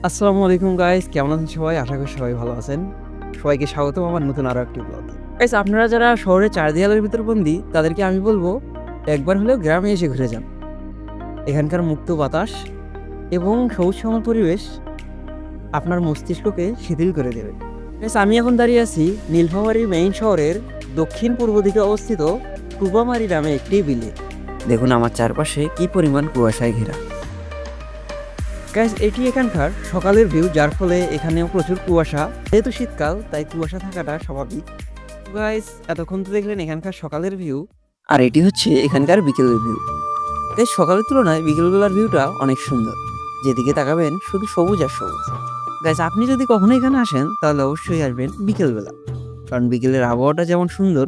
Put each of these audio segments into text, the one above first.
আসসালামু আলাইকুম গাইস, কেমন আছেন সবাই? আশা করি সবাই ভালো আছেন। সবাইকে স্বাগতম আমার নতুন আরো একটি ব্লগে। গাইস, আপনারা যারা শহরের চার দেয়ালের ভিতর বন্দী তাদেরকে আমি বলবো একবার হলেও গ্রামে এসে ঘুরে যান। এখানকার মুক্ত বাতাস এবং সবুজ শ্যামল পরিবেশ আপনার মস্তিষ্ককে শিথিল করে দেবে। গাইস, আমি এখন দাঁড়িয়ে আছি নীলফামারীর মেইন শহরের দক্ষিণ পূর্ব দিকে অবস্থিত টুবামারি নামে একটি বিলে। দেখুন আমার চারপাশে কি পরিমাণ কুয়াশায় ঘেরা। গাইস, এটি এখানকার সকালের ভিউ, যার ফলে এখানেও প্রচুর কুয়াশা। যেহেতু শীতকাল তাই কুয়াশা থাকাটা স্বাভাবিক। গাইস, এতক্ষণ তো দেখলেন এখানকার সকালের ভিউ, আর এটি হচ্ছে এখানকার বিকেলের ভিউ। গাইস, সকালের তুলনায় বিকেলবেলার ভিউটা অনেক সুন্দর। যেদিকে তাকাবেন শুধু সবুজ আর সবুজ। গাইস, আপনি যদি কখনো এখানে আসেন তাহলে অবশ্যই আসবেন বিকেলবেলা, কারণ বিকেলের আবহাওয়াটা যেমন সুন্দর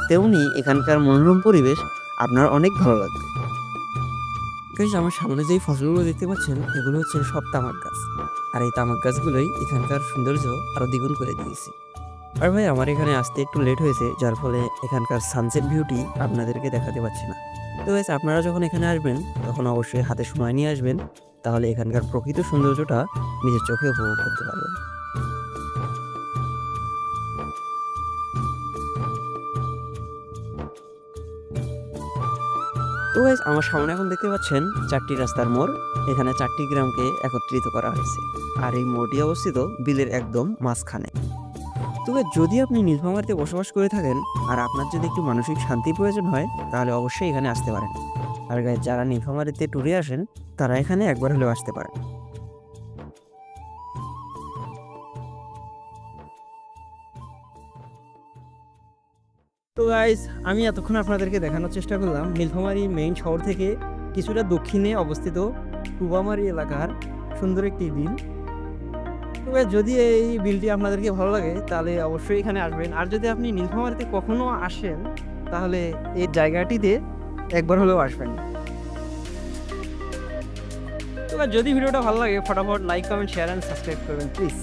তেমনি এখানকার মনোরম পরিবেশ আপনার অনেক ভালো লাগবে। গাইস, আমার সামনে যেই ফসলগুলো দেখতে পাচ্ছেন এগুলো হচ্ছে সব তামাক গাছ, আর এই তামাক গাছগুলোই এখানকার সৌন্দর্য আরো দ্বিগুণ করে দিয়েছে। আর ভাই, আমার এখানে আসতে একটু লেট হয়েছে, যার ফলে এখানকার সানসেট ভিউটি আপনাদেরকে দেখাতে পারছি না। তো গাইস, আপনারা যখন এখানে আসবেন তখন অবশ্যই হাতে সময় নিয়ে আসবেন, তাহলে এখানকার প্রকৃত সৌন্দর্যটা নিজের চোখে উপভোগ করতে পারবেন। তো গাইস, আমার সামনে এখন দেখতে পাচ্ছেন চারটি রাস্তার মোড়। এখানে চারটি গ্রামকে একত্রিত করা হয়েছে, আর এই মোড়টি অবস্থিত বিলের একদম মাঝখানে। তবে যদি আপনি নীলফামারীতে বসবাস করে থাকেন আর আপনার যদি একটু মানসিক শান্তি প্রয়োজন হয় তাহলে অবশ্যই এখানে আসতে পারেন। আর গাইস, যারা নীলফামারীতে ট্যুরে আসেন তারা এখানে একবার হলেও আসতে পারেন। তো গাইস, আমি এতক্ষণ আপনাদেরকে দেখানোর চেষ্টা করলাম নীলফামারী মেইন শহর থেকে কিছুটা দক্ষিণে অবস্থিত টুবামারি এলাকার সুন্দর একটি বিল। তবে যদি এই বিলটি আপনাদেরকে ভালো লাগে তাহলে অবশ্যই এখানে আসবেন। আর যদি আপনি নীলফামারীতে কখনো আসেন তাহলে এই জায়গাটিতে একবার হলেও আসবেন। তো যদি ভিডিওটা ভালো লাগে ফটাফট like, comment, share and subscribe করবেন প্লিজ।